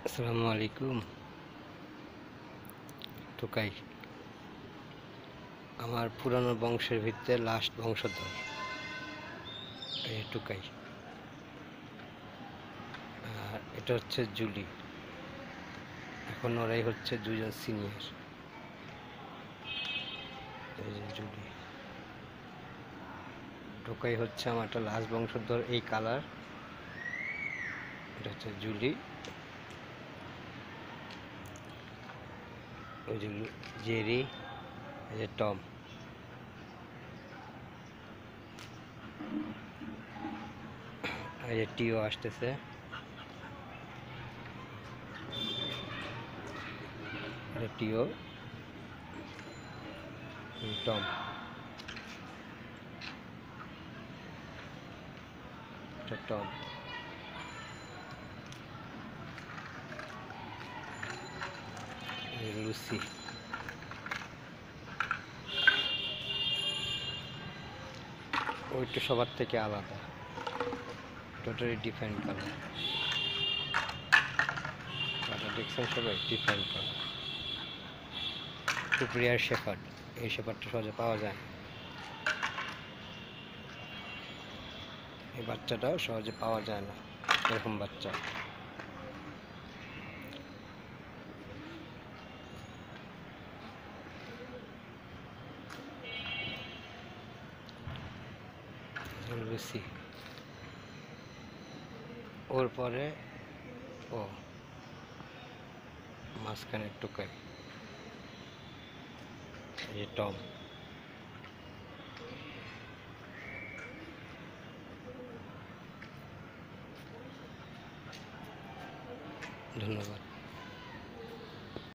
আসসালামু আলাইকুম। টোকাই আমার পুরানো বংশের ভিতরে লাস্ট বংশধর এই টোকাই। আর এটা হচ্ছে জুলি। এখন ওরাই হচ্ছে দুজন সিনিয়র। এই যে জুলি, টোকাই হচ্ছে আমার একটা লাস্ট বংশধর। এই কালার, এটা হচ্ছে জুলি। ওই যে জেরি, এই যে টম। এই যে টিও আসতেছে। টিও, টম, টম। লুসি, ওইটা সবার থেকে আলাদা, টোটালি ডিফারেন্ট কালার। কালার দেখছেন সবাই, ডিফারেন্ট কালার। খুব রেয়ার শেফার্ড। এই শেফার্ডটা সহজে পাওয়া যায় না। এই বাচ্চাটাও সহজে পাওয়া যায় না, এরকম বাচ্চা। লুসি, ওর পরে ও মাঝখানে টোকাই, এই টম। ধন্যবাদ।